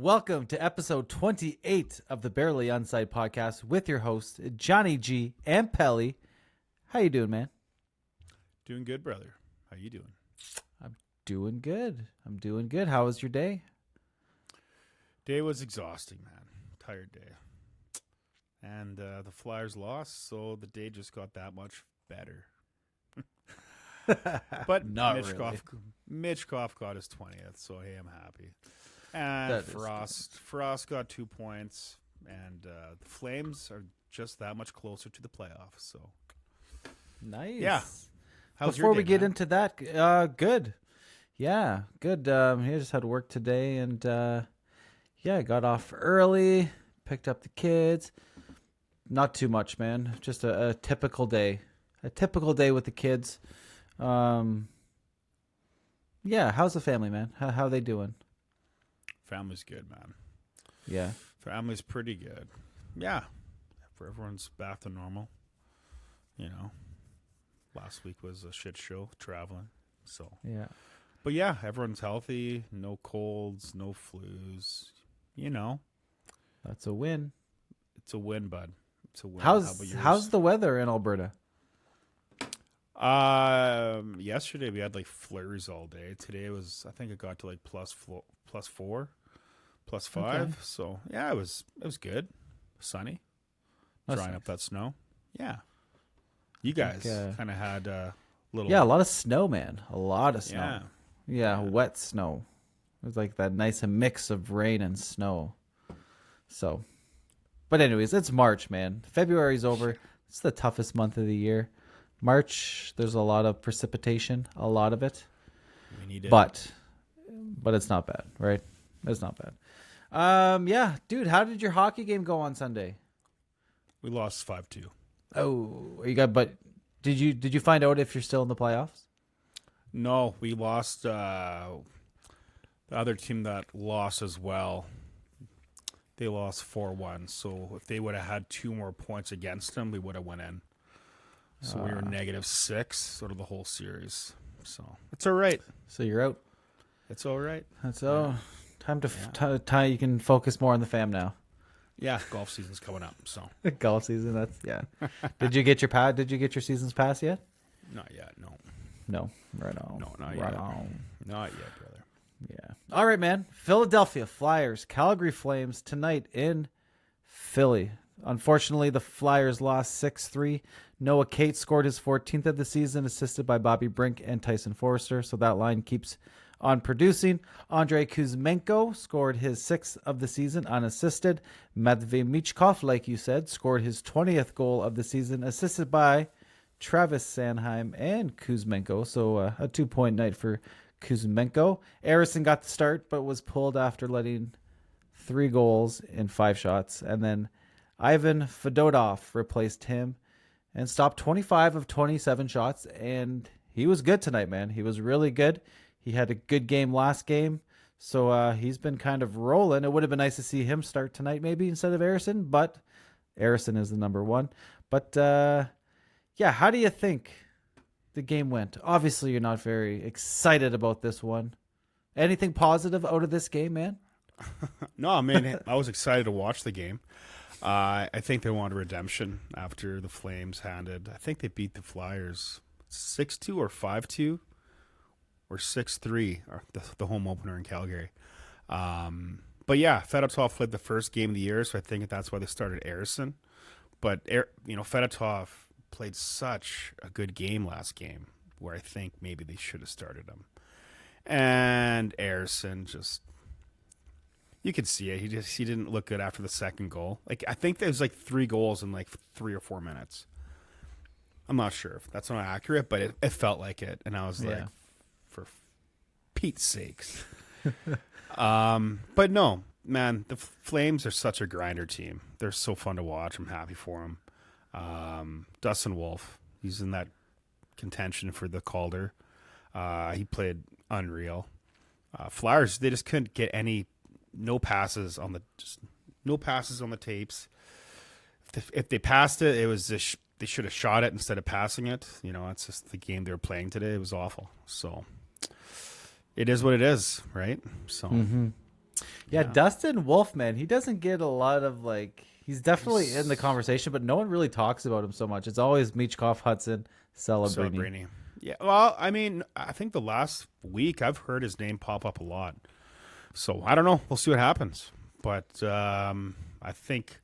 Welcome to episode 28 of the Barely Onside podcast with your host, Jonny G and Pelly. How you doing, man? Doing good, brother. How you doing? I'm doing good. How was your day? Day was exhausting, man. Tired day. And the Flyers lost, so the day just got that much better. But Not Michkov, really. Michkov got his 20th, so hey, I'm happy. And Frost got 2 points, and the Flames are just that much closer to the playoffs. So Nice. Yeah. How's Before your day, we get man? into that, good. Yeah, good. I just had to work today, and got off early, picked up the kids. Not too much, man. Just a typical day. A typical day with the kids. How's the family, man? How they doing? Family's good, man. Yeah. Family's pretty good. Yeah. For everyone's back to normal. You know, last week was a shit show traveling. So, Yeah. but yeah, everyone's healthy. No colds, no flus. You know, That's a win. it's a win, bud. It's a win. How about yours? How's the weather in Alberta? Yesterday we had like flurries all day. Today I think it got to like plus 4, plus 5. Okay. So yeah, it was good. Sunny, That's drying nice. up that snow. Yeah, you guys think, kind of had a little. Yeah, a lot of snow, man. A lot of snow. Yeah. Yeah, wet snow. It was like that nice mix of rain and snow. So, but anyways, it's March, man. February's over. It's the toughest month of the year. March, there's a lot of precipitation, a lot of it. We need it. But it's not bad, right? It's not bad. Dude, how did your hockey game go on Sunday? We lost 5-2. Oh, did you find out if you're still in the playoffs? No, we lost. The other team that lost as well, they lost 4-1. So if they would have had 2 more points against them, we would have went in. So we were -6 sort of the whole series. So it's all right. So you're out. It's all right. That's all. Time to you can focus more on the fam now. Yeah, golf season's coming up. So Golf season. That's Did you get your pad? Did you get your season's pass yet? not yet. No, No. Right on. no, not Right yet. on. Not yet, brother. Yeah. All right, man. Philadelphia Flyers, Calgary Flames tonight in Philly. Unfortunately, the Flyers lost 6-3. Noah Cates scored his 14th of the season, assisted by Bobby Brink and Tyson Forrester. So that line keeps on producing. Andrei Kuzmenko scored his 6th of the season unassisted. Matvei Michkov, like you said, scored his 20th goal of the season, assisted by Travis Sanheim and Kuzmenko. So a 2-point night for Kuzmenko. Arison got the start, but was pulled after letting 3 goals in 5 shots. And then Ivan Fedotov replaced him and stopped 25 of 27 shots. And he was good tonight, man. He was really good. He had a good game last game. So he's been kind of rolling. It would have been nice to see him start tonight maybe instead of Arison. But Arison is the number 1. But how do you think the game went? Obviously, you're not very excited about this one. Anything positive out of this game, man? No, I mean, I was excited to watch the game. I think they wanted redemption after the Flames handed. I think they beat the Flyers 6-2 or 5-2 or 6-3, or the home opener in Calgary. But yeah, Fedotov played the first game of the year, so I think that's why they started Arison. But Fedotov played such a good game last game, where I think maybe they should have started him. And Arison just. You could see it. He didn't look good after the second goal. Like, I think there's like 3 goals in like 3 or 4 minutes. I'm not sure if that's not accurate, but it felt like it. And I was like, for Pete's sakes. But no, man, the Flames are such a grinder team. They're so fun to watch. I'm happy for them. Dustin Wolf, he's in that contention for the Calder. He played unreal. Flyers, they just couldn't get no passes on the tapes. If they passed it, it was they should have shot it instead of passing it. That's just the game they were playing today. It was awful. So it is what it is, right? So Yeah, Dustin Wolfman, he doesn't get a lot of he's definitely in the conversation, but no one really talks about him so much. It's always Michkov, Hudson, Celebrini. Yeah, well, I mean, I think the last week I've heard his name pop up a lot. So I don't know. We'll see what happens. But I think,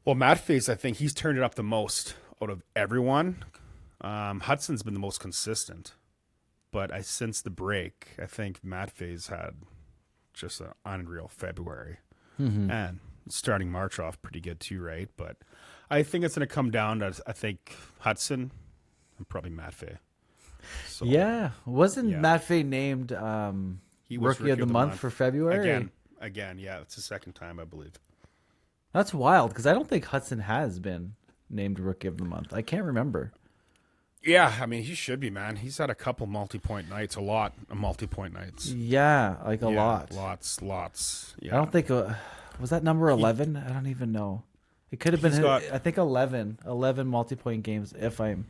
well, Matvei's, I think he's turned it up the most out of everyone. Hudson's been the most consistent. But since the break, I think Matvei's had just an unreal February. And starting March off pretty good too, right? But I think it's going to come down to, I think, Hudson and probably Matvei. So, wasn't Matvei named he was Rookie of the month for February? Again, yeah, it's the second time, I believe. That's wild, because I don't think Hudson has been named Rookie of the Month. I can't remember. Yeah, I mean, he should be, man. He's had a couple multi-point nights, a lot of multi-point nights. Yeah, a lot. Lots. Yeah. I don't think, was that number 11? I don't even know. It could have been, I think 11 multi-point games, if I'm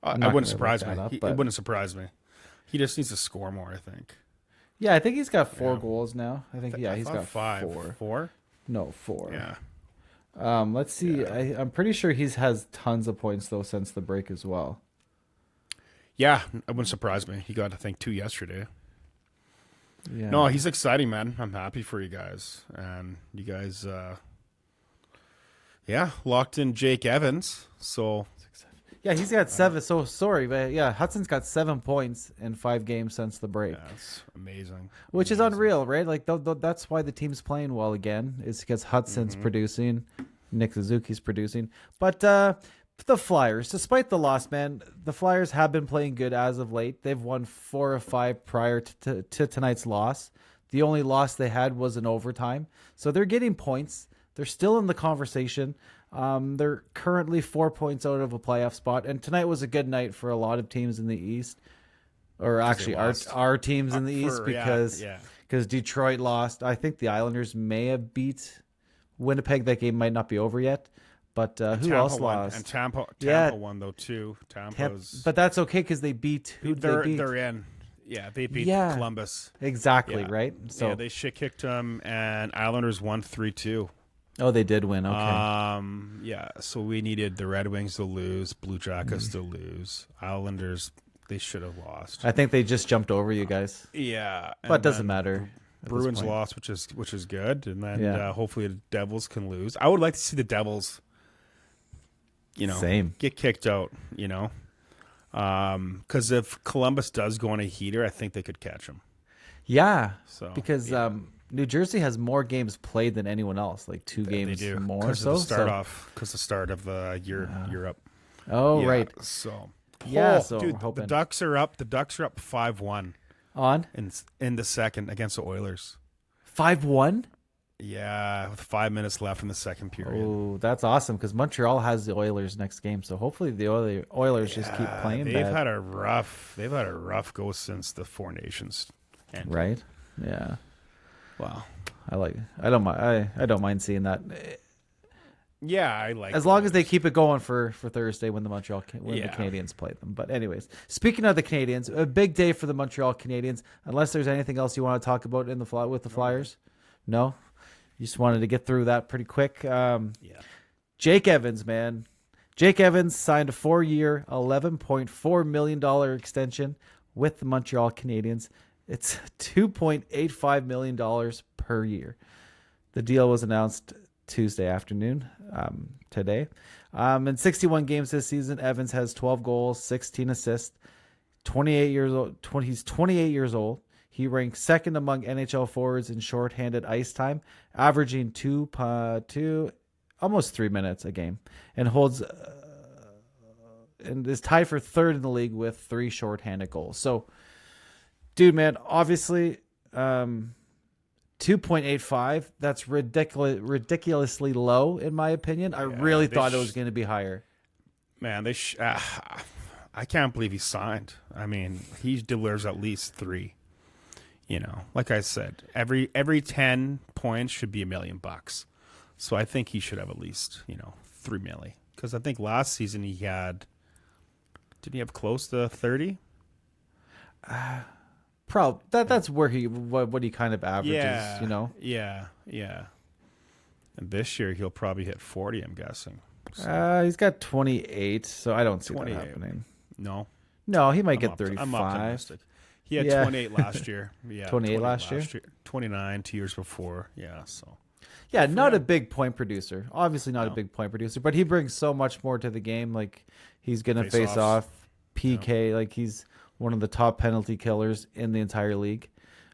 it wouldn't surprise me. It wouldn't surprise me. He just needs to score more, I think. Yeah, I think he's got 4 goals now. I think, he's got 5. 4. 4? No, 4. Yeah. Let's see. Yeah. I'm pretty sure he has tons of points, though, since the break as well. Yeah, it wouldn't surprise me. He got, I think, 2 yesterday. Yeah. No, he's exciting, man. I'm happy for you guys. And you guys, locked in Jake Evans. So... Yeah, he's got 7. So sorry, but Hudson's got 7 points in 5 games since the break. Yeah, that's amazing. Which is unreal, right? Like that's why the team's playing well again. Is because Hudson's producing, Nick Suzuki's producing. But the Flyers, despite the loss, man, the Flyers have been playing good as of late. They've won 4 of 5 prior to tonight's loss. The only loss they had was in overtime, so they're getting points. They're still in the conversation. They're currently 4 points out of a playoff spot, and tonight was a good night for a lot of teams in the East, or actually our teams in the East because Detroit lost. I think the Islanders may have beat Winnipeg. That game might not be over yet, but who else lost? And Tampa won though too. But that's okay because they beat who they're they beat. They're in. Yeah, they beat Columbus. Exactly right. So they shit kicked them, and Islanders won 3-2. Oh, they did win. Okay. So we needed the Red Wings to lose, Blue Jackets to lose. Islanders, they should have lost. I think they just jumped over you guys. Yeah. But it doesn't matter. Bruins lost, which is good. And then hopefully the Devils can lose. I would like to see the Devils, get kicked out, because if Columbus does go on a heater, I think they could catch them. Yeah. So because New Jersey has more games played than anyone else, like 2 games more. Because the start of the year Europe. Oh, right. So dude, the Ducks are up. The Ducks are up 5-1 on in the second against the Oilers. 5-1. Yeah, with 5 minutes left in the second period. Oh, that's awesome because Montreal has the Oilers next game, so hopefully the Oilers just keep playing. They've had a rough go since the Four Nations ended. Right? Yeah. Wow. I don't mind seeing that. Yeah, I like as long as they keep it going for Thursday when the Canadiens play them. But anyways, speaking of the Canadiens, a big day for the Montreal Canadiens. Unless there's anything else you want to talk about with the Flyers, no. You just wanted to get through that pretty quick. Jake Evans, man. Jake Evans signed a 4-year, $11.4 million extension with the Montreal Canadiens. It's $2.85 million per year. The deal was announced Tuesday afternoon, today. In 61 games this season, Evans has 12 goals, 16 assists, 28 years old. He's 28 years old. He ranks second among NHL forwards in shorthanded ice time, averaging almost 3 minutes a game, and is tied for third in the league with 3 shorthanded goals. So, dude, man, obviously, 2.85. That's ridiculously low in my opinion. I really thought it was going to be higher. Man, I can't believe he signed. I mean, he deserves at least 3. Like I said, every 10 points should be $1 million. So I think he should have at least, $3 million. Because I think last season did he have close to 30? That's where what he kind of averages, Yeah. you know. Yeah. And this year he'll probably hit 40, I'm guessing. So, He's got 28, so I don't see that 28. happening. No. No, he might get 35. I'm optimistic. He had Yeah. 28 last year. Yeah. 28 last year? 29 2 years before. Yeah, so. Yeah, not him. a big point producer. Obviously not a big point producer, but he brings so much more to the game. Like, he's going to face off, PK. Like, he's one of the top penalty killers in the entire league.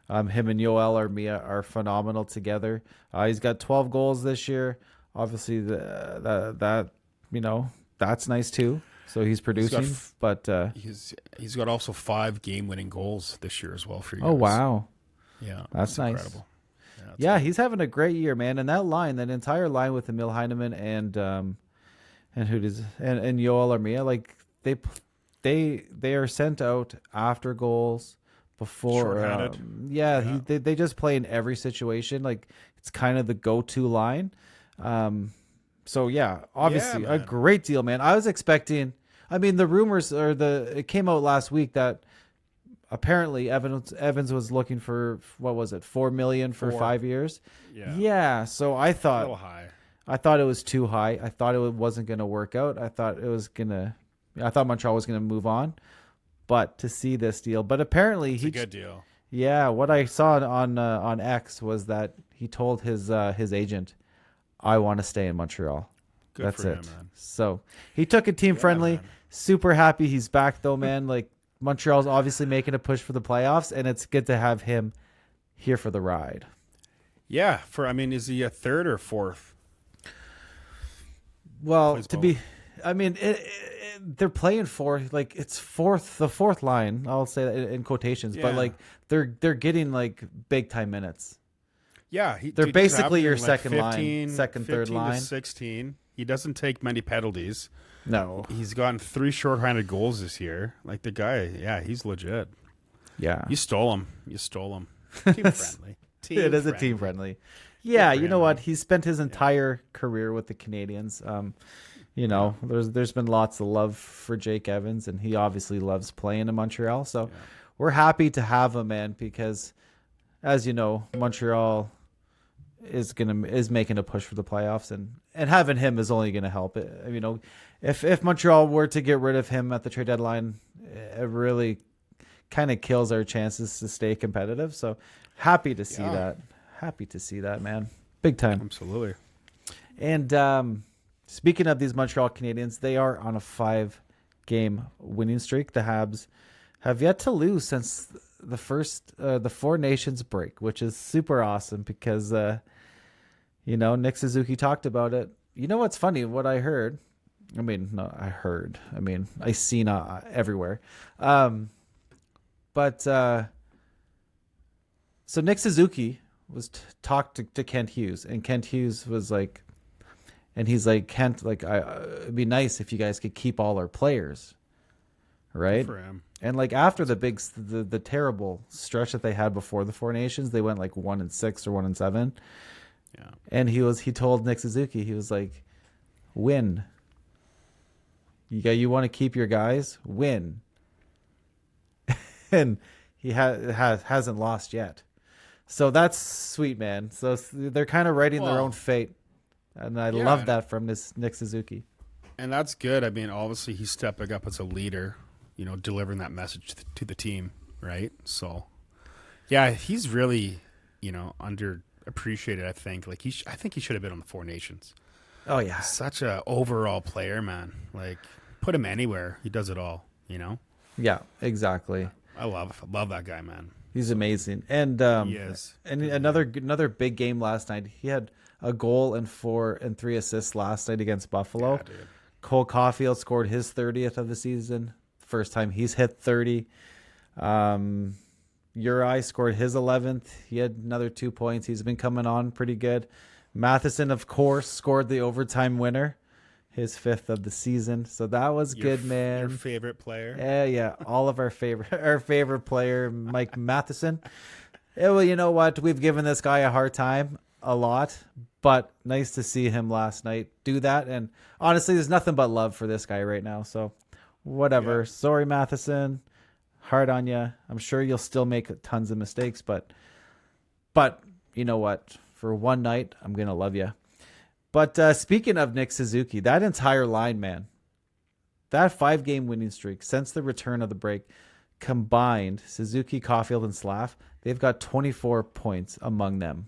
Him and Yoel Armia are phenomenal together. He's got 12 goals this year. Obviously, that that's nice too. So he's producing, but he's got also 5 game-winning goals this year as well for you guys. Oh wow, yeah, that's nice. Incredible. Yeah, he's having a great year, man. And that entire line with Emil Heineman and Yoel Armia, like they are sent out after goals. Before, they just play in every situation. Like, it's kind of the go-to line. So yeah, obviously a great deal, man. I was expecting. I mean, the rumors it came out last week that apparently Evans was looking for, what was it, $4 million for 5 years. Yeah. So I thought a little high. I thought it was too high. I thought it wasn't going to work out. I thought Montreal was going to move on. But to see this deal, but apparently it's a good deal. Yeah, what I saw on X was that he told his agent, "I want to stay in Montreal." That's for it. him, man. So he took it team friendly. Man. Super happy he's back though, man. Like, Montreal's obviously making a push for the playoffs, and it's good to have him here for the ride. Yeah, is he a third or fourth? Well, they're playing fourth, like it's the fourth line. I'll say that in quotations, but like they're getting like big time minutes. Yeah, they're basically your second 15, line, second, third line. To 16. He doesn't take many penalties. No, he's gotten 3 shorthanded goals this year. Like, the guy, he's legit. Yeah, you stole him. Team friendly. It is a team friendly. Yeah, you know what? He's spent his entire career with the Canadiens. There's been lots of love for Jake Evans, and he obviously loves playing in Montreal. So we're happy to have him, man, because as you know, Montreal is making a push for the playoffs, and having him is only going to help it. If Montreal were to get rid of him at the trade deadline, it really kind of kills our chances to stay competitive. So happy to see that. Happy to see that, man. Big time. Absolutely. And speaking of these Montreal Canadiens, they are on a 5-game winning streak. The Habs have yet to lose since the Four Nations break, which is super awesome because, Nick Suzuki talked about it. You know what's funny? What I heard. I seen everywhere. So Nick Suzuki was talked to Kent Hughes, and Kent Hughes was like, and he's like, Kent, like, it'd be nice if you guys could keep all our players, right? Good for him. And like after the terrible stretch that they had before the Four Nations, they went like 1-6 or 1-7. Yeah. And he told Nick Suzuki, he was like, win. You want to keep your guys, win. And he hasn't lost yet. So that's sweet, man. So they're kind of writing their own fate. And I love that from this Nick Suzuki. And that's good. Obviously he's stepping up as a leader, delivering that message to the team, right? So, yeah, he's really, underappreciated, I think. Like, I think he should have been on the Four Nations. Oh, yeah. Such a overall player, man. Like, put him anywhere. He does it all, Yeah, exactly. I love that guy, man. He's amazing. And he is. And another big game last night. He had a goal and 3 assists last night against Buffalo. Yeah, dude. Cole Caulfield scored his 30th of the season. First time he's hit 30. Uri scored his 11th. He had another 2 points. He's been coming on pretty good. Matheson, of course, scored the overtime winner, his 5th of the season. So that was good, man. Your favorite player? Yeah. All of our favorite player, Mike Matheson. Yeah, well, you know what? We've given this guy a hard time a lot, but nice to see him last night do that. And honestly, there's nothing but love for this guy right now. So whatever. Yeah. Sorry, Matheson. Hard on you. I'm sure you'll still make tons of mistakes, but you know what? For one night, I'm going to love you. But speaking of Nick Suzuki, that entire line, man, that 5-game winning streak since the return of the break, combined, Suzuki, Caulfield, and Slav, they've got 24 points among them.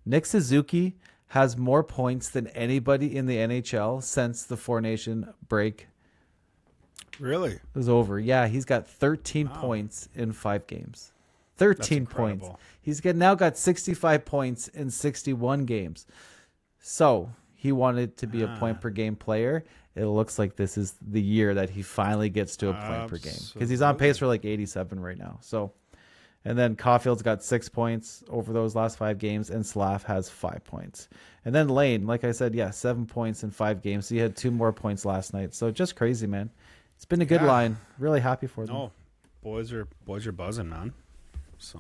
Nick Suzuki has more points than anybody in the NHL since the Four Nation break Really? was over. Yeah, he's got 13 points in 5 games. 13 points. He's now got 65 points in 61 games. So he wanted to be a point per game player. It looks like this is the year that he finally gets to a point per game because he's on pace for like 87 right now. So, and then Caulfield's got 6 points over those last 5 games, and Slav has 5 points. And then Lane, like I said, 7 points in 5 games. He had 2 more points last night. So just crazy, man. It's been a good line. Really happy for them. No, boys are buzzing, man. So,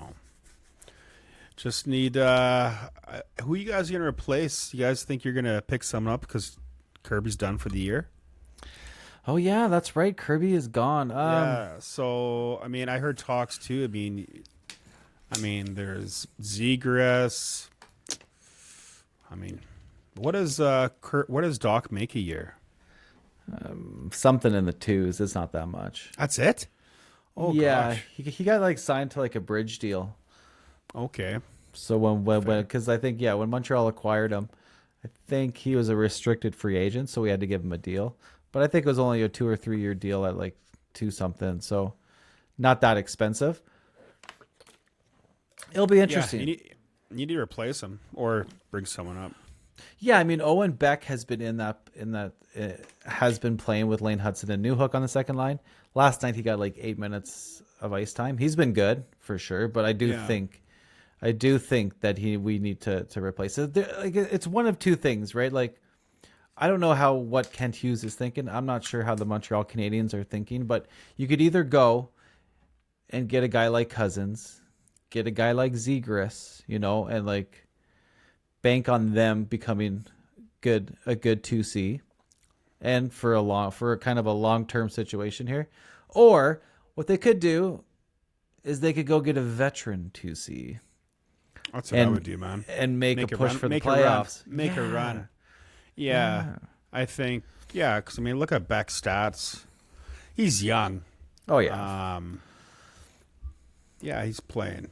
just need who you guys going to replace? You guys think you're going to pick someone up because Kirby's done for the year? Oh yeah, that's right. Kirby is gone. So I mean, I heard talks too. I mean, there's Zegras. I mean, what does Doc make a year? Something in the 2s. It's not that much. That's it. Oh yeah, gosh. he got like signed to like a bridge deal. Okay. So when because I think when Montreal acquired him, I think he was a restricted free agent, so we had to give him a deal. But I think it was only a 2 or 3 year deal at like 2 something, so not that expensive. It'll be interesting. Yeah, you need to replace him or bring someone up. Yeah, I mean Owen Beck has been has been playing with Lane Hudson and Newhook on the second line. Last night he got like 8 minutes of ice time. He's been good for sure, but I do think that we need to replace it. Like it's one of 2 things, right? Like I don't know what Kent Hughes is thinking. I'm not sure how the Montreal Canadiens are thinking, but you could either go and get a guy like Cousins, get a guy like Zegras, and like bank on them becoming a good 2C, and for kind of a long-term situation here. Or what they could do is they could go get a veteran 2C. That's what I would do, man. And make a push for the playoffs. Make a run. Yeah. I think, because I mean, look at Beck's stats. He's young. Oh, yeah. He's playing,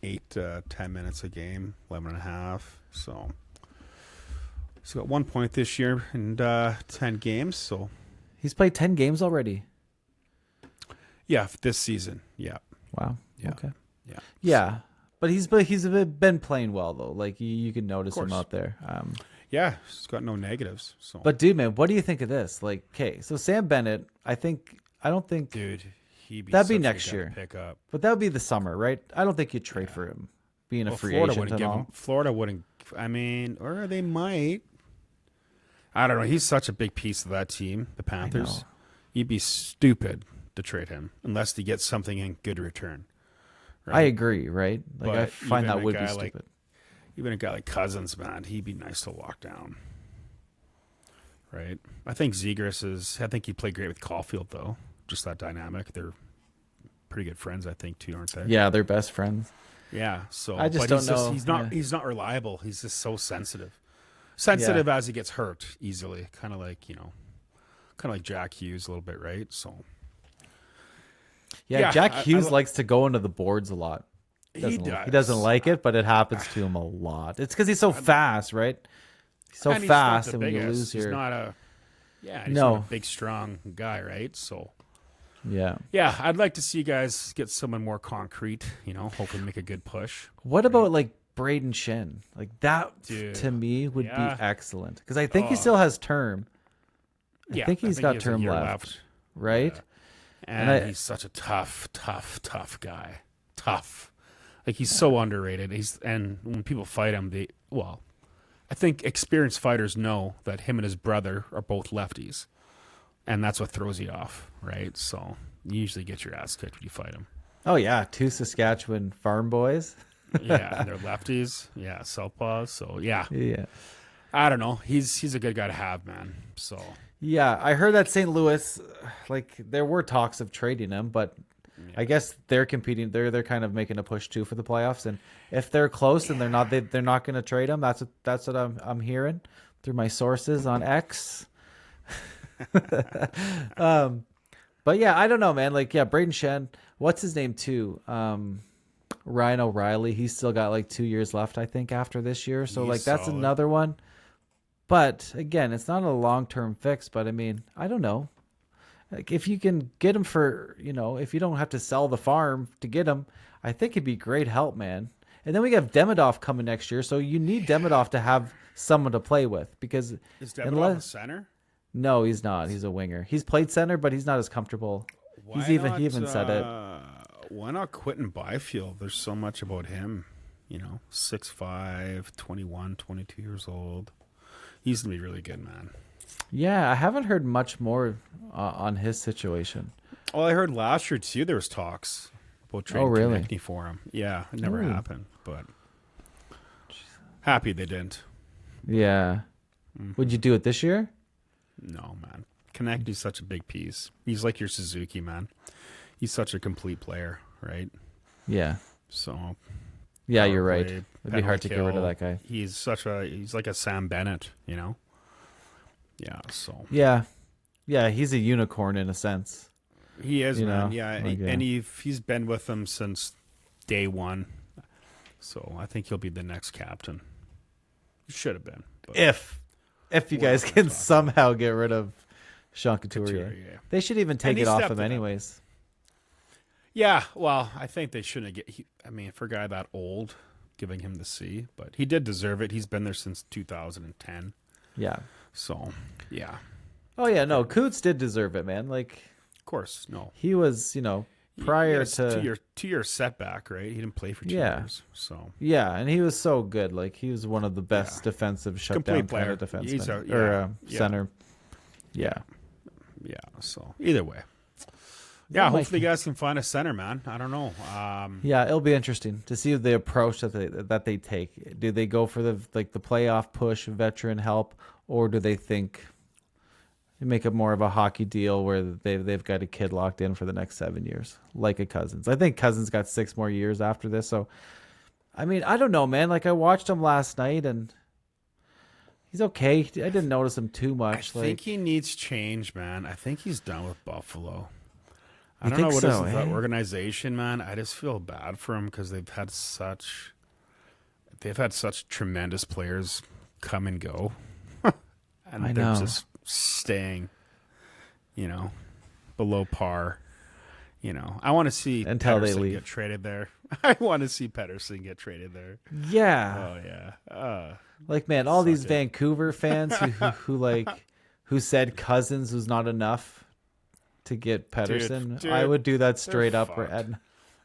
8 to 10 minutes a game, 11 and a half. So he's got 1 point this year in 10 games. So he's played 10 games already. Yeah, this season. Yeah. Wow. Yeah. Okay. Yeah. Yeah. But he's been playing well though. Like you can notice him out there. Yeah, he's got no negatives. So. But dude, man, what do you think of this? Like, okay, so Sam Bennett, I don't think dude, that'd be next year. Pick up. But that would be the summer, right? I don't think you'd trade for him being a free agent at all. Florida wouldn't. I mean, or they might. I don't know. He's such a big piece of that team, the Panthers. You'd be stupid to trade him unless they get something in good return. Right? I agree, right? Like I find that would be stupid. Even a guy like Cousins, man, he'd be nice to lock down. Right? I think Zegras I think he'd play great with Caulfield, though. Just that dynamic. They're pretty good friends, I think, too, aren't they? Yeah, they're best friends. Yeah. So I just don't know. He's not reliable. He's just so sensitive. Sensitive as he gets hurt easily. Kind of like Jack Hughes a little bit, right? So. Yeah, Jack Hughes likes to go into the boards a lot. He doesn't like it, but it happens to him a lot. It's because he's so fast, right? He's so fast, and when you lose he's not a big, strong guy, right? So, yeah, I'd like to see you guys get someone more concrete. Hopefully make a good push. What about like Braden Shen? Like that to me would be excellent because I think he still has term. I think he's got term left, right? Yeah. And he's such a tough guy. Tough. Like he's so underrated. And when people fight him, I think experienced fighters know that him and his brother are both lefties, and that's what throws you off, right? So you usually get your ass kicked when you fight him. Oh yeah, 2 Saskatchewan farm boys. Yeah, and they're lefties. Yeah, southpaws. So yeah. I don't know. He's a good guy to have, man. So yeah, I heard that St. Louis, like there were talks of trading him, but I guess they're competing. They're kind of making a push too for the playoffs. And if they're close and they're not going to trade him. That's what I'm hearing through my sources on X. But yeah, I don't know, man. Like, yeah, Braden Shen, what's his name too? Ryan O'Reilly. He's still got like 2 years left, I think, after this year. So like that's solid. another one. But again, it's not a long-term fix. But I mean, I don't know. Like if you can get him for, if you don't have to sell the farm to get him, I think it'd be great help, man. And then we have Demidov coming next year, so you need Demidov to have someone to play with because is Demidov a center? No, he's not. He's a winger. He's played center, but he's not as comfortable. He even said it. Why not Quentin Byfield? There's so much about him. 6'5", 21, 22 years old. He's going to be really good, man. Yeah, I haven't heard much more on his situation. Well, I heard last year, too, there was talks about trading Konechny for him. Yeah, it never happened, but happy they didn't. Yeah. Would you do it this year? No, man. Konechny's such a big piece. He's like your Suzuki, man. He's such a complete player, right? Yeah. So, yeah, you're right. It'd be hard to get rid of that guy. He's like a Sam Bennett, Yeah, so. Yeah, he's a unicorn in a sense. He is, man. Yeah, and he's been with them since day one. So I think he'll be the next captain. He should have been. If you guys can somehow get rid of Sean Couturier. They should even take it off him anyways. Yeah, well, I think they shouldn't for a guy that old, giving him the C, but he did deserve it. He's been there since 2010. Yeah. So, yeah. Oh, yeah, no, Coots did deserve it, man. Like, of course, no. He was, prior to 2 year setback, right? He didn't play for 2 years. So yeah, and he was so good. Like he was one of the best defensive shutdown kind of defensemen center. Yeah. So either way, hopefully you guys can find a center, man. I don't know. Yeah, it'll be interesting to see the approach that they take. Do they go for the playoff push, veteran help, or do they think make it more of a hockey deal where they've got a kid locked in for the next 7 years, like a Cousins? I think Cousins got 6 more years after this. So, I mean, I don't know, man. Like I watched him last night, and he's okay. I didn't notice him too much. I think he needs change, man. I think he's done with Buffalo. I don't think know what so, is with that organization, man. I just feel bad for him because they've had such tremendous players come and go, and they're just staying, below par. I want to see until they Pettersson leave. Get traded there. I want to see Pettersson get traded there. Yeah. Oh yeah. Like man, all these Vancouver fans who said Cousins was not enough to get Pettersson. Dude, I would do that straight up.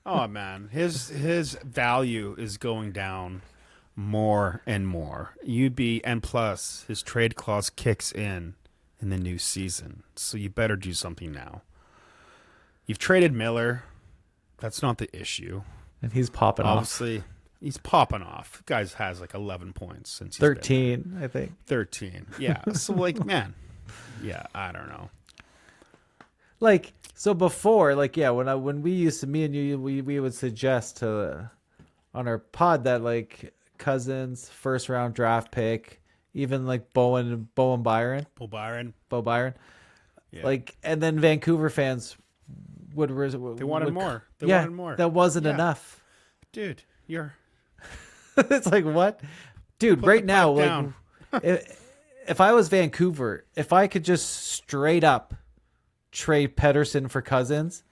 Oh man, his value is going down more and more. And plus his trade clause kicks in the new season, so you better do something now. You've traded Miller. That's not the issue. And he's popping off. Obviously, he's popping off. Guys has like 11 points since he's 13, I think. 13. Yeah. So like, man. Yeah, I don't know. Like so before, when we used to, me and you, we would suggest on our pod that like Cousins, first round draft pick, even like Bo Byron. Yeah. Like, and then Vancouver fans they wanted more. They wanted more. That wasn't enough. Dude, you're. It's like, what? Dude, right now, like, if I was Vancouver, if I could just straight up trade Pettersson for Cousins,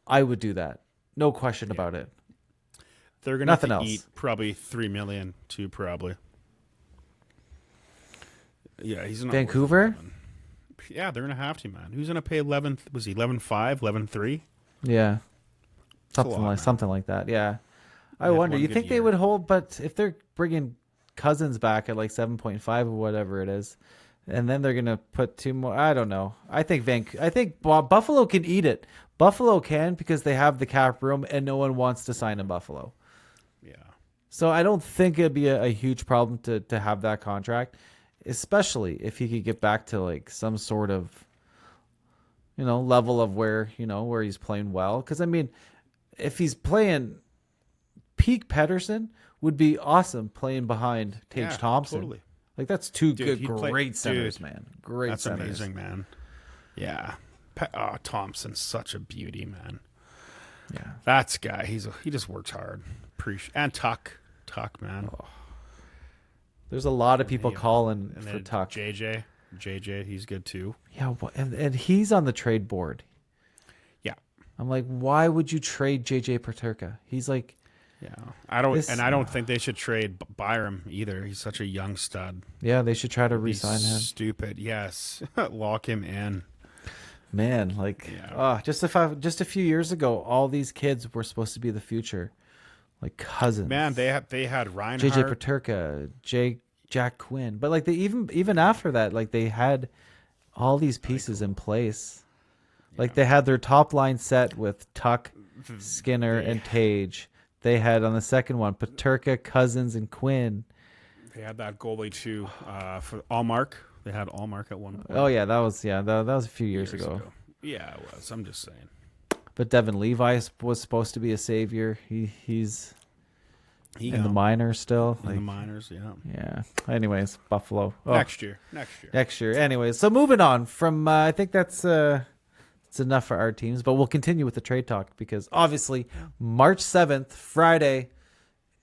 I would do that. No question about it. They're going to have to eat probably $3 million too, probably. Yeah, he's not Vancouver? Yeah, they're going to have to, man. Who's going to pay 11? Was he 11.5, 11.3? Yeah. Something like that. Yeah. I wonder, you think they would hold, but if they're bringing Cousins back at like 7.5 or whatever it is, and then they're going to put 2 more, I don't know. I think Buffalo can eat it. Buffalo can because they have the cap room and no one wants to sign in Buffalo. Yeah. So I don't think it'd be a huge problem to have that contract, especially if he could get back to like some sort of, level of where he's playing well. Because I mean, if he's playing peak Pedersen, would be awesome playing behind Tage Thompson. Totally. Like, that's two great centers, man. Great centers. That's amazing, man. Yeah. Thompson's such a beauty, man. Yeah. That's guy. He just works hard. And Tuck, man. Oh. There's a lot of people calling for Tuck. JJ, he's good too. Yeah, and he's on the trade board. Yeah. I'm like, why would you trade JJ Peterka? He's like, yeah. I don't think they should trade Byram either. He's such a young stud. Yeah, they should try to re-sign him. Stupid. Yes. Lock him in. Man, like, just a few years ago, all these kids were supposed to be the future, like Cousins. Man, they had Reinhardt, JJ Peterka, Jack Quinn, but like they even after that, like they had all these pieces in place. Like they had their top line set with Tuck, Skinner, and Tage. They had on the second one Peterka, Cousins, and Quinn. They had that goalie too for Allmark. They had Allmark at one point. Oh yeah, that was a few years ago. Yeah, it was. I'm just saying. But Devin Levi was supposed to be a savior. He's in the minors still. In the minors, yeah. Yeah. Anyways, Buffalo. Oh. Next year. Anyways, so moving on from, I think that's it's enough for our teams, but we'll continue with the trade talk because obviously March 7th, Friday,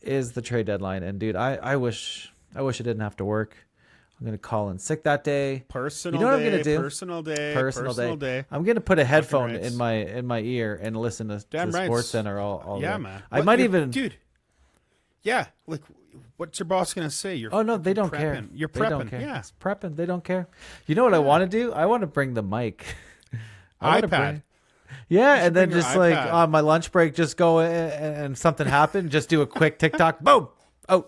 is the trade deadline. And dude, I wish I didn't have to work. I'm going to call in sick that day. Personal I'm going to do? Personal day. I'm going to put a headphone in my ear and listen to Sports Center all day. Man. I might even... Dude. Yeah. Like, what's your boss going to say? They don't care. You're prepping. They don't care. Yeah. It's prepping. They don't care. You know what I want to do? I want to bring the mic. iPad. And then just like on my lunch break, just go and something happened. Just do a quick TikTok. Boom. Oh.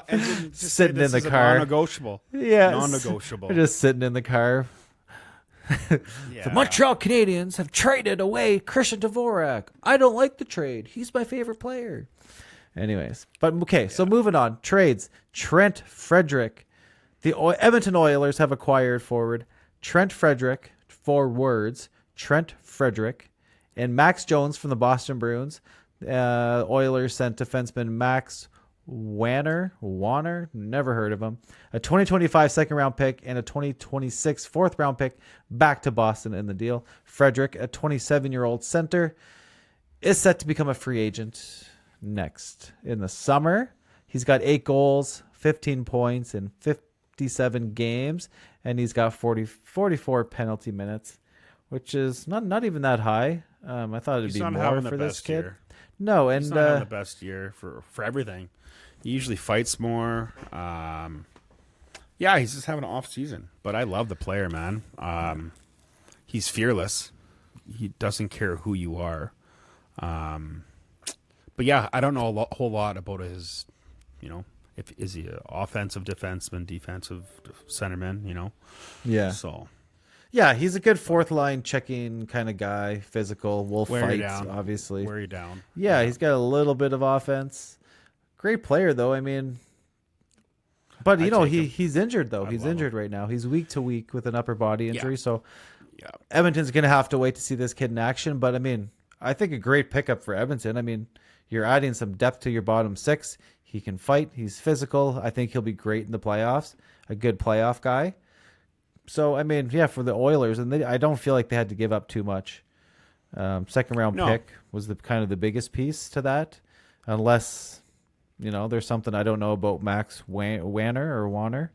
And just sitting in the car. Non-negotiable. Yeah. Non-negotiable. We're just sitting in the car. The Montreal Canadiens have traded away Christian Dvorak. I don't like the trade. He's my favorite player. Anyways, but okay, so moving on. Trades. Trent Frederic. The Edmonton Oilers have acquired forward Trent Frederic, Trent Frederic, and Max Jones from the Boston Bruins. Oilers sent defenseman Max Wanner, never heard of him, a 2025 second-round pick and a 2026 fourth-round pick back to Boston in the deal. Frederic, a 27-year-old center, is set to become a free agent next in the summer. He's got 8 goals, 15 points in 57 games, and he's got 44 penalty minutes, which is not even that high. I thought it'd be more for this kid. No, and he's not having the best year for everything. He usually fights more. He's just having an off season. But I love the player, man. He's fearless. He doesn't care who you are. But yeah, I don't know a whole lot about his, is he an offensive defenseman, defensive centerman, Yeah. So. Yeah, he's a good fourth line checking kind of guy, physical, will fight, obviously. Wear you down. Yeah, he's got a little bit of offense. Great player, though. I mean, but he's injured though. He's injured right now. He's week to week with an upper body injury. So Edmonton's gonna have to wait to see this kid in action. But I mean, I think a great pickup for Edmonton. I mean, you're adding some depth to your bottom six. He can fight. He's physical. I think he'll be great in the playoffs. A good playoff guy. So I mean, for the Oilers, and I don't feel like they had to give up too much. Second round pick was the kind of the biggest piece to that, unless. There's something I don't know about Max Wanner,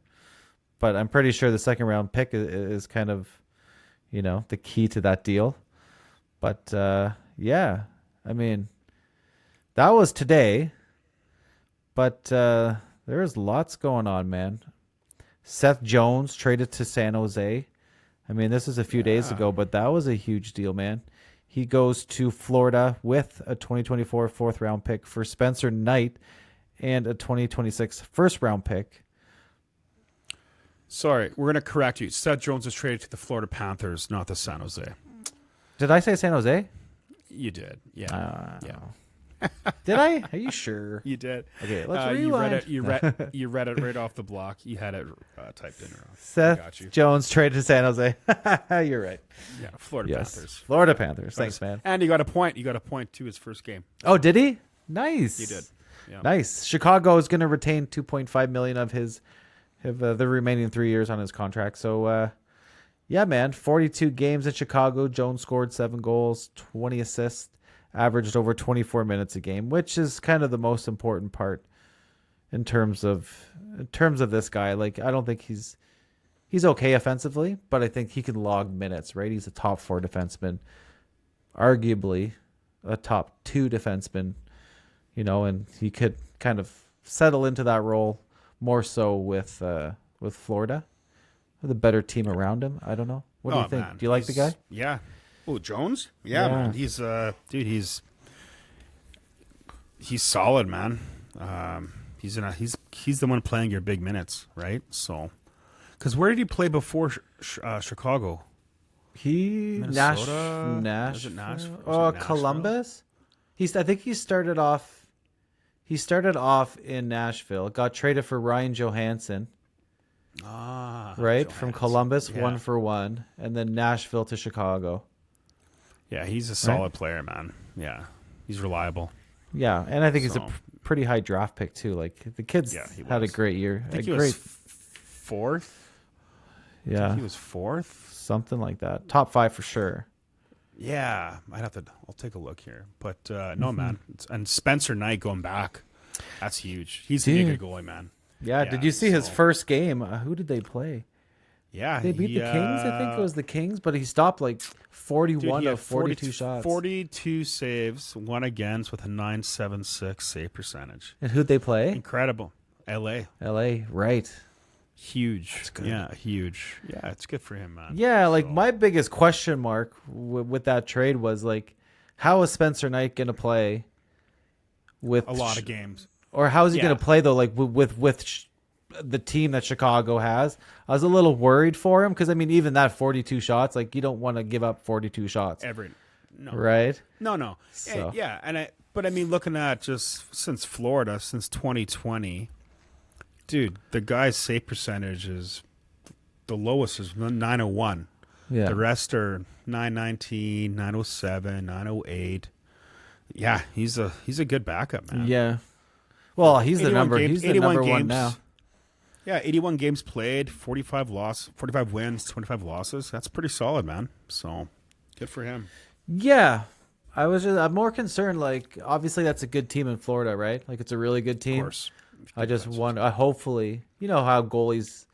but I'm pretty sure the second round pick is kind of, the key to that deal. But I mean, that was today, but there's lots going on, man. Seth Jones traded to San Jose. I mean, this is a few days ago, but that was a huge deal, man. He goes to Florida with a 2024 fourth round pick for Spencer Knight and a 2026 first round pick. Sorry, we're going to correct you. Seth Jones was traded to the Florida Panthers, not the San Jose. Did I say San Jose? You did. Yeah. Did I? Are you sure? You did. Okay, let's rewind. rewind. You read it right off the block. You had it typed in wrong. Seth Got you. Jones traded to San Jose. You're right. Yeah, Florida Panthers. Florida Panthers. Thanks, man. And you got a point. You got a point to his first game. Oh, did he? Nice. He did. Yeah. Nice. Chicago is going to retain $2.5 million of the remaining 3 years on his contract. So, yeah, man, 42 games in Chicago. Jones scored 7 goals, 20 assists, averaged over 24 minutes a game, which is kind of the most important part in terms of this guy. Like, I don't think he's okay offensively, but I think he can log minutes, right? He's a top 4 defenseman, arguably a top 2 defenseman, and he could kind of settle into that role more so with Florida, with a better team around him. I don't know. What do you think? Man. Do you like the guy? Yeah. Oh, Jones? Yeah, man. He's dude. He's solid, man. He's the one playing your big minutes, right? So, because where did he play before Chicago? Nashville. Oh, Columbus. I think he started off. He started off in Nashville. Got traded for Ryan Johansson. Right Johansson. From Columbus, 1-for-1, and then Nashville to Chicago. Yeah, he's a solid player, man. Yeah, he's reliable. Yeah, and I think he's a pretty high draft pick too. Like the kid's had a great year. I think he was 4th. Yeah, I think he was 4th, something like that. Top 5 for sure. Yeah, I'll take a look here. But no, man, and Spencer Knight going back, that's huge. He's a good goalie, man. Yeah, did you see his first game? Who did they play? Yeah, they beat the Kings. I think it was the Kings, but he stopped like 41 of 42 shots. 42 saves, 1 against with a .976 save percentage. And who'd they play? Incredible. LA, right. Huge. That's good. Yeah, huge. Yeah, it's good for him, man. Yeah, like my biggest question mark with that trade was like, how is Spencer Knight going to play with a lot of games? Or how is he going to play though? Like with the team that Chicago has, I was a little worried for him because I mean, even that 42 shots, like you don't want to give up 42 shots right? No. So. But I mean, looking at just since 2020, dude, the guy's save percentage is the lowest is 901. Yeah, the rest are 919, 907, 908. Yeah, he's a good backup, man. Yeah. Well, he's the number. He's the number games, 1 now. Yeah, 81 games played, 45 wins, 25 losses. That's pretty solid, man. So, good for him. Yeah. I'm more concerned, like, obviously that's a good team in Florida, right? Like, it's a really good team. Of course. I just wonder, hopefully, you know how goalies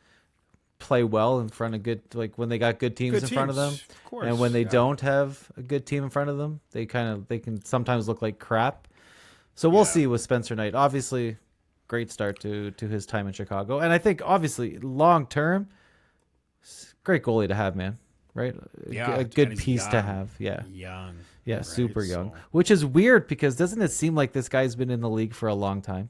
play well in front of good, like, when they got good teams in front of them. Of course. And when they don't have a good team in front of them, they can sometimes look like crap. So we'll see with Spencer Knight. Obviously, great start to his time in Chicago. And I think, obviously, long term, great goalie to have, man. Right? Yeah. A good piece to have. Yeah. Young. Yeah, right? super young. Which is weird because doesn't it seem like this guy's been in the league for a long time?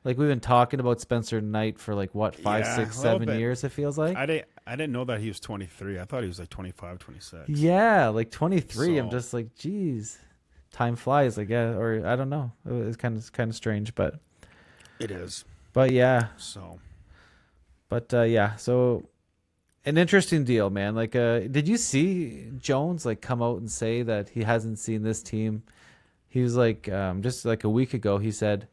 Like we've been talking about Spencer Knight for like, what, 5, 6, 7 years, it feels like? I didn't know that he was 23. I thought he was like 25, 26. Yeah, like 23. So. I'm just like, geez. Time flies, like, yeah, or I don't know. It's kind of strange, but it is. But yeah. So. But yeah, so an interesting deal, man. Like, did you see Jones like come out and say that he hasn't seen this team? He was like, just like a week ago, he said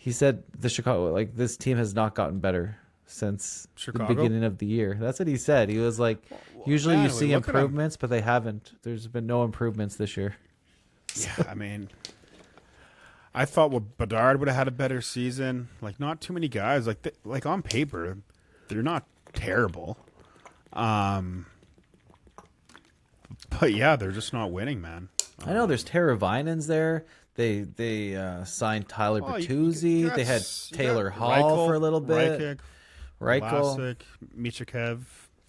the Chicago, like this team has not gotten better since Chicago? the beginning of the year. That's what he said. He was like, usually you see improvements, but they haven't. There's been no improvements this year. Yeah, I mean, I thought Bedard would have had a better season. Like, not too many guys. Like on paper, they're not terrible. But yeah, they're just not winning, man. I know there's Teravainen's there. They signed Tyler Bertuzzi. They had Taylor Hall for a little bit. Reichel, Michkov,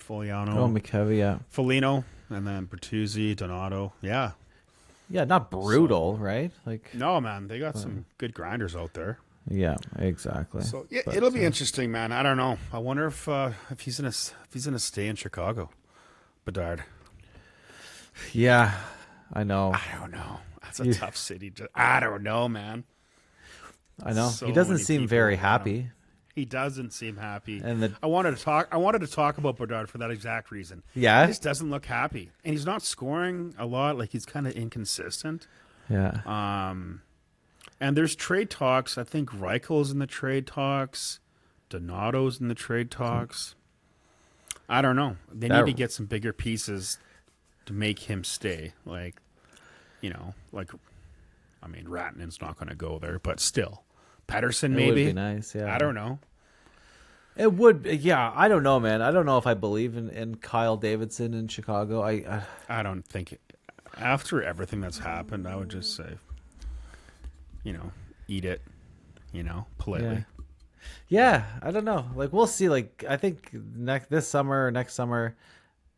Foliano. Oh, Michkov, yeah. Foligno, and then Bertuzzi, Donato. Yeah. Yeah, not brutal, right? Like no, man, they got some good grinders out there. Yeah, exactly. So yeah, it'll be interesting, man. I don't know. I wonder if he's gonna stay in Chicago, Bedard. Yeah, I know. I don't know. That's a tough city. I don't know, man. I know. So He doesn't many seem people very around happy. him. He doesn't seem happy. And I wanted to talk about Bedard for that exact reason. Yeah? He just doesn't look happy. And he's not scoring a lot. Like, he's kind of inconsistent. Yeah. And there's trade talks. I think Reichel's in the trade talks. Donato's in the trade talks. I don't know. They need to get some bigger pieces to make him stay. Like, Rattinen's not going to go there, but still. Pedersen, maybe. It would be nice, yeah. I don't know. It would, yeah. I don't know, man. I don't know if I believe in Kyle Davidson in Chicago. I don't think after everything that's happened, I would just say, eat it, politely. Yeah, I don't know. Like, we'll see. Like, I think next summer,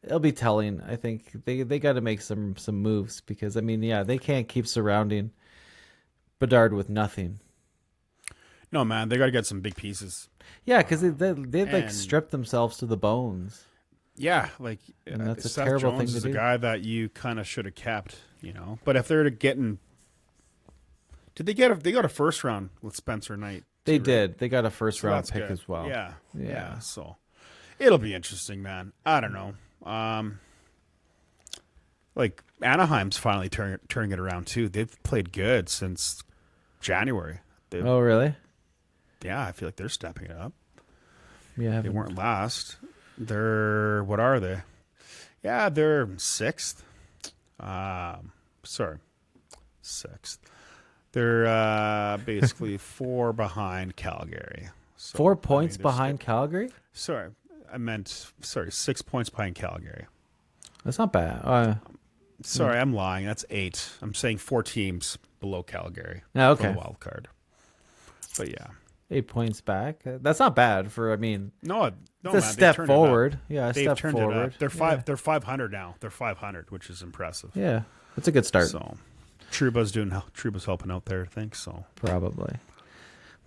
it'll be telling. I think they got to make some moves because they can't keep surrounding Bedard with nothing. No, man, they got to get some big pieces. Yeah, because they stripped themselves to the bones. Yeah, like and that's a Seth terrible Jones thing to is do. a guy that you kind of should have kept, But if they're getting, they got a first round with Spencer Knight? They did. They got a first round pick good. as well. Yeah. So it'll be interesting, man. I don't know. Like Anaheim's finally turning it around too. They've played good since January. Oh, really? Yeah, I feel like they're stepping it up. Yeah, they weren't last. What are they? Yeah, they're sixth. Sixth. They're basically 4 behind Calgary. So, 4 points behind Calgary? Sorry, 6 points behind Calgary. That's not bad. Sorry, I'm lying. That's 8. I'm saying 4 teams below Calgary. Oh, okay. For the wild card. But yeah. 8 points back. That's not bad for. No, it's a step forward. Yeah, they've step turned forward. It up. They're 500 now. They're 500, which is impressive. Yeah, that's a good start. So, Truba's helping out there, I think so. Probably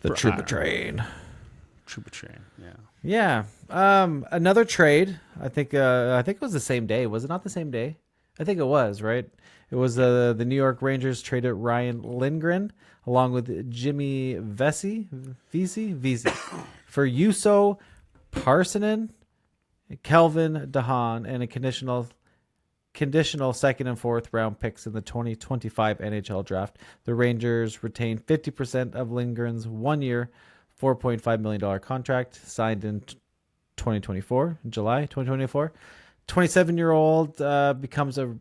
the Truba train. Truba train. Yeah. Another trade. I think it was the same day. Was it not the same day? I think it was, right? It was the New York Rangers traded Ryan Lindgren along with Jimmy Vesey for Juuso Parssinen, Kelvin DeHaan, and a conditional second and fourth round picks in the 2025 NHL draft. The Rangers retained 50% of Lindgren's 1-year, $4.5 million contract signed in 2024, July 2024. 27-year-old becomes a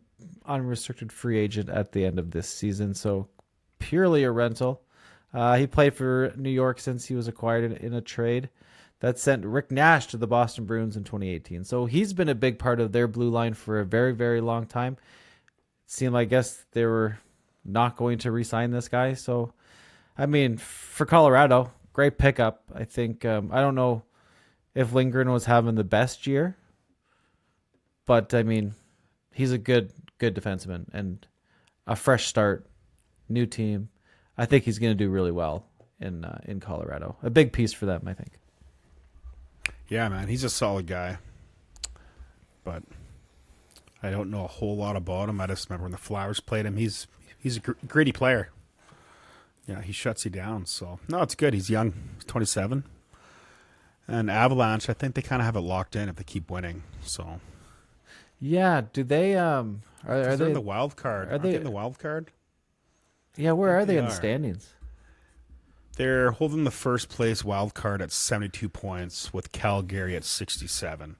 unrestricted free agent at the end of this season, so purely a rental. He played for New York since he was acquired in a trade that sent Rick Nash to the Boston Bruins in 2018. So he's been a big part of their blue line for a very, very long time. It seemed like, I guess, they were not going to re-sign this guy. So, for Colorado, great pickup. I think, I don't know if Lindgren was having the best year, but, he's a good defenseman and a fresh start, new team. I think he's going to do really well in Colorado. A big piece for them, I think. Yeah, man, he's a solid guy, but I don't know a whole lot about him. I just remember when the Flyers played him. He's a gritty player. Yeah, he shuts you down. So no, it's good. He's young. He's 27. And Avalanche, I think they kind of have it locked in if they keep winning. So yeah, do they? Are they in the wild card? Are they in the wild card? Yeah, where are they in the standings? They're holding the first place wild card at 72 points with Calgary at 67.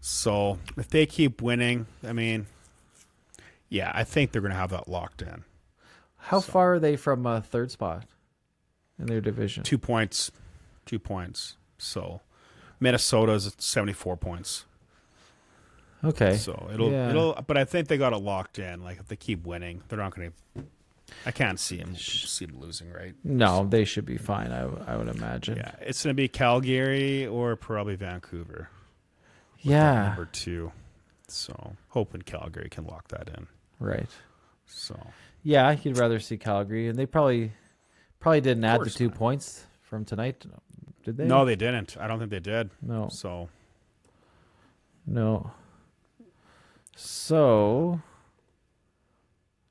So if they keep winning, I think they're going to have that locked in. How far are they from third spot in their division? 2 points. 2 points. So Minnesota's at 74 points. Okay. So it'll but I think they got it locked in. Like if they keep winning, they're not going to. I can't see them losing, right? No, they should be fine. I would imagine. Yeah, it's going to be Calgary or probably Vancouver. Yeah, number 2. So hoping Calgary can lock that in. Right. So yeah, you'd rather see Calgary, and they probably didn't add the 2 points from tonight, did they? No, they didn't. I don't think they did. No. So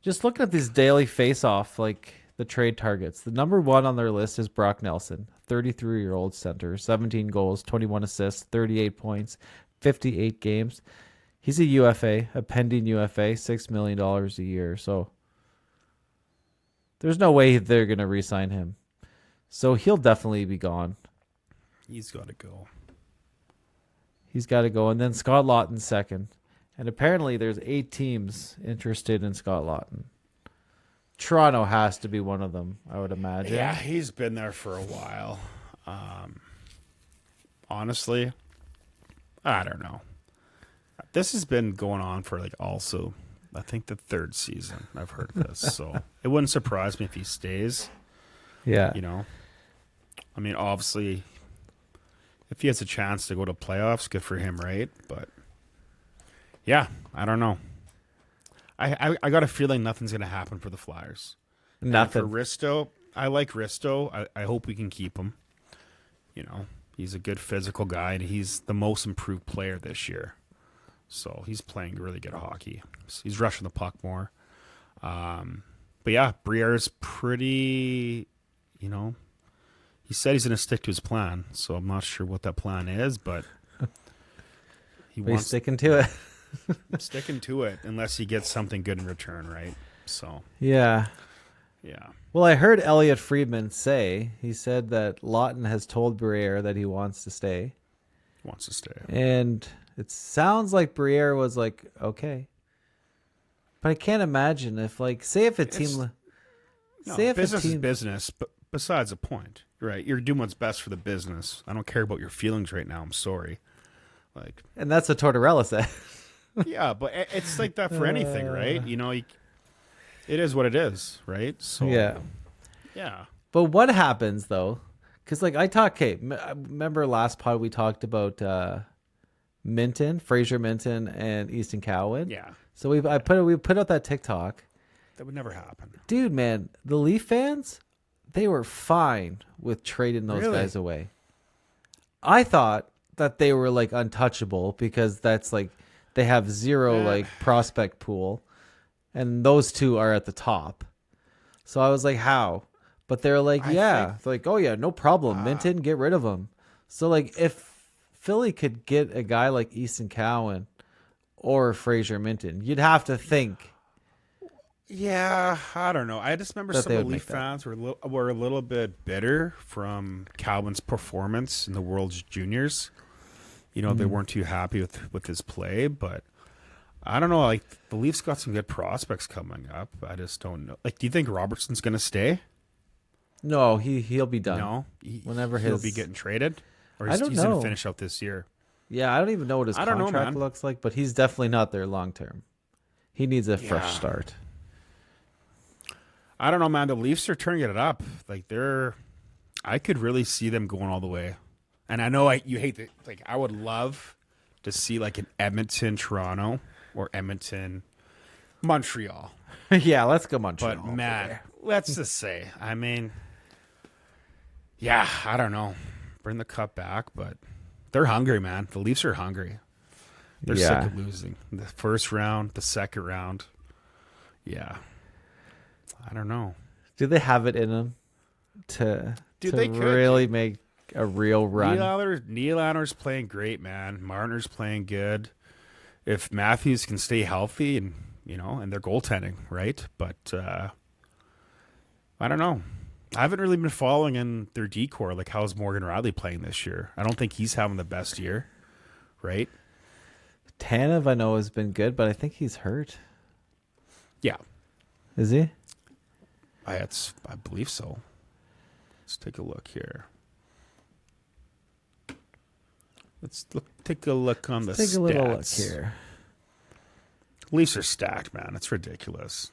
Just looking at these daily face-off, like the trade targets. The number one on their list is Brock Nelson, 33-year-old center, 17 goals, 21 assists, 38 points, 58 games. He's a UFA, a pending UFA, $6 million a year. So there's no way they're going to re-sign him. So he'll definitely be gone. He's got to go. He's got to go. And then Scott Laughton second. And apparently there's 8 teams interested in Scott Laughton. Toronto has to be one of them, I would imagine. Yeah, he's been there for a while. Honestly, I don't know. This has been going on for also, I think, the 3rd season I've heard this. So it wouldn't surprise me if he stays. Yeah. I mean, obviously, if he has a chance to go to playoffs, good for him, right? But yeah, I don't know. I got a feeling nothing's going to happen for the Flyers. Nothing. And for Risto, I like Risto. I hope we can keep him. He's a good physical guy, and he's the most improved player this year. So he's playing really good hockey. He's rushing the puck more. But yeah, Briere's pretty, he said he's going to stick to his plan. So I'm not sure what that plan is, but he's sticking to it. Sticking to it unless he gets something good in return, right? So yeah. Well, I heard Elliot Friedman he said that Laughton has told Briere that he wants to stay. And it sounds like Briere was like, okay. But I can't imagine if business is business, but besides the point, right? You're doing what's best for the business. I don't care about your feelings right now. I'm sorry. And that's what Tortorella said. Yeah, but it's like that for anything, right? It is what it is, right? So yeah. But what happens though? Because remember last pod we talked about Fraser Minton, and Easton Cowan. Yeah. So we put out that TikTok. That would never happen, dude. Man, the Leaf fans, they were fine with trading those guys away. I thought that they were untouchable because that's they have zero prospect pool, and those two are at the top. So I was like, how? But they're they're oh yeah, no problem. Minton, get rid of him. So if Philly could get a guy like Easton Cowan or Fraser Minton, you'd have to think. Yeah, I don't know. I just remember some of the Leaf fans were a little bit bitter from Cowan's performance in the World's Juniors. They weren't too happy with his play, but I don't know. The Leafs got some good prospects coming up. I just don't know. Do you think Robertson's going to stay? No, he'll be done. No, he'll be getting traded, or he's going to finish out this year. Yeah, I don't even know what his contract looks like, but he's definitely not there long term. He needs a fresh start. I don't know, man. The Leafs are turning it up. I could really see them going all the way. And I know you hate that. I would love to see an Edmonton, Toronto, or Edmonton, Montreal. Yeah, let's go Montreal. But man, let's just say, I mean, yeah, I don't know. Bring the cup back, but they're hungry, man. The Leafs are hungry. They're sick of losing. The first round, the second round. Yeah. I don't know. Do they have it in them to really make a real run? Nylander's playing great, man. Marner's playing good. If Matthews can stay healthy and they're goaltending, right? But I don't know. I haven't really been following in their decor. How's Morgan Riley playing this year? I don't think he's having the best year, right? Tanev, I know, has been good, but I think he's hurt. Yeah. Is he? I believe so. Let's take a look here. Take a look on the stats. Take a little look here. Leafs are stacked, man. It's ridiculous.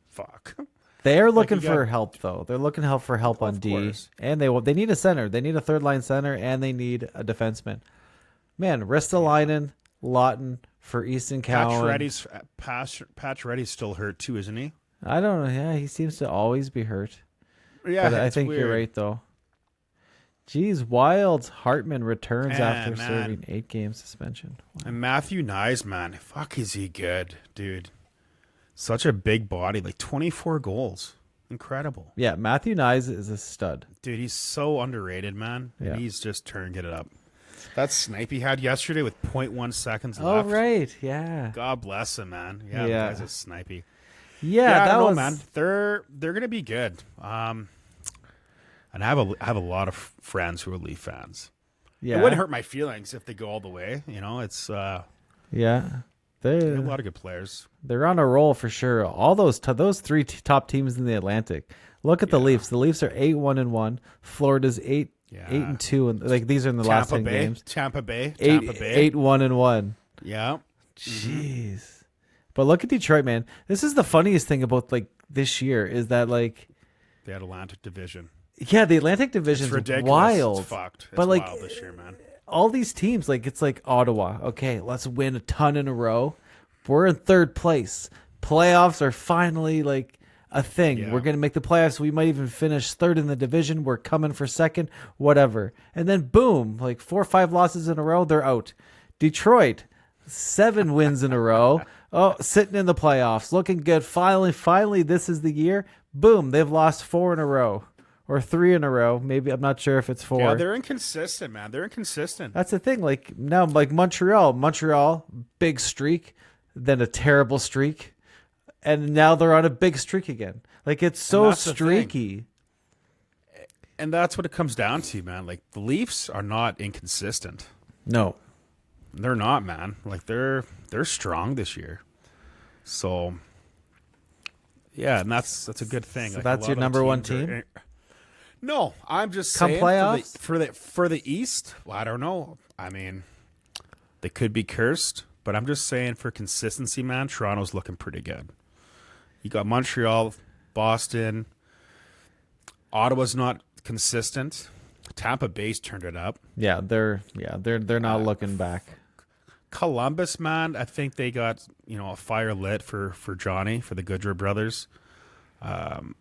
Fuck. They are looking for help, though. They're looking for help on D, course. And they need a center. They need a third line center, and they need a defenseman. Man, Ristolainen, Laughton for Easton Cowan. Pacioretty's still hurt too, isn't he? I don't know. Yeah, he seems to always be hurt. Yeah, but I think you're right, though. Geez, Wild's Hartman returns after serving 8-game suspension. Wow. And Matthew Nyes, man, fuck, is he good, dude? Such a big body, like 24 goals. Incredible. Yeah, Matthew Nyes is a stud. Dude, he's so underrated, man. Yeah. And he's just turning it up. That snipe he had yesterday with 0.1 seconds Oh, left. right. Yeah. God bless him, man. Yeah, the Yeah. guy's a snipey. Yeah, I that don't know, was man. They're gonna be good. And I have a lot of friends who are Leaf fans. Yeah. It wouldn't hurt my feelings if they go all the way. You know, it's Yeah. they They have a lot of good players. they're on a roll for sure. All those three top teams in the Atlantic. Look at the Leafs. The Leafs are 8-1-1. Florida's 8-2, and like these are in the last 10 games. Tampa Bay. 8-1-1. Yeah. Jeez. But look at Detroit, man. This is the funniest thing about like this year is that like They had Atlantic Division. yeah, the Atlantic Division It's is ridiculous. wild. It's fucked. It's But, like, wild this year, man. All these teams, like it's like Ottawa. Okay, let's win a ton in a row. We're in third place. Playoffs are finally like a thing. Yeah. We're gonna make the playoffs. We might even finish third in the division. We're coming for second, whatever. And then boom, like 4 or 5 losses in a row, they're out. Detroit, 7 wins in a row. Oh, sitting in the playoffs, looking good. Finally, this is the year. Boom, they've lost 4 in a row. Or 3 in a row. Maybe I'm not sure if it's 4. Yeah, they're inconsistent, man. They're inconsistent. That's the thing. Like now, like Montreal, big streak, then a terrible streak, and now they're on a big streak again. Like it's so that's the thing. streaky. And that's what it comes down to, man. Like the Leafs are not inconsistent. No, They're not, man. Like they're strong this year. So yeah, and that's a good thing. So Like, that's a lot your of the number one teams team? No, I'm just Come saying playoffs? for the East. Well, I don't know. I mean, they could be cursed, but I'm just saying for consistency, man. Toronto's looking pretty good. You got Montreal, Boston, Ottawa's not consistent. Tampa Bay's turned it up. yeah, they're not looking back. Columbus, man, I think they got a fire lit for Johnny, for the Goodrow brothers.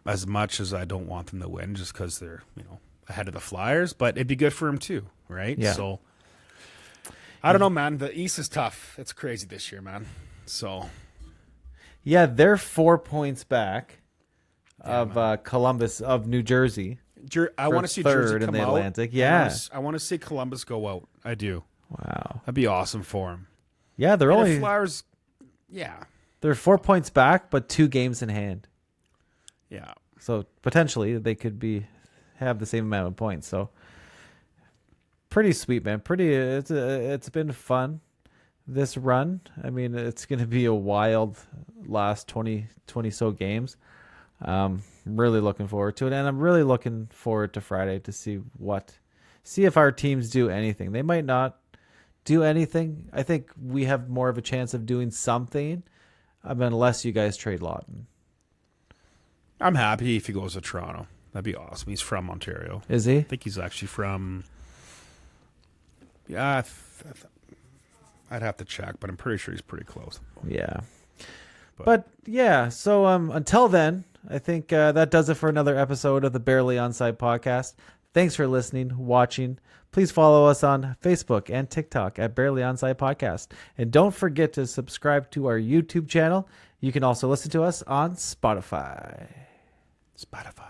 As much as I don't want them to win, just because they're ahead of the Flyers, but it'd be good for him too, right? Yeah. So I don't know, man. The East is tough. It's crazy this year, man. So Yeah, they're 4 points back of Columbus of New Jersey. I want to see third Jersey in come the out. Atlantic. Yeah. I want to see Columbus go out. I do. Wow. That'd be awesome for him. Yeah, they're And the only Flyers. Yeah, they're 4 points back, but 2 games in hand. yeah. So potentially they could have the same amount of points. So pretty sweet, man. It's been fun this run. I mean, it's going to be a wild last 20 so games. Really looking forward to it, and I'm really looking forward to Friday to see if our teams do anything. They might not do anything. I think we have more of a chance of doing something, unless you guys trade Lawton. I'm happy if he goes to Toronto. That'd be awesome. He's from Ontario. Is he? I think he's actually from. Yeah, I'd have to check, but I'm pretty sure he's pretty close. Yeah. But yeah, so until then, I think that does it for another episode of the Barely Onside podcast. Thanks for listening, watching. Please follow us on Facebook and TikTok at Barely Onside Podcast. And don't forget to subscribe to our YouTube channel. You can also listen to us on Spotify. Spotify.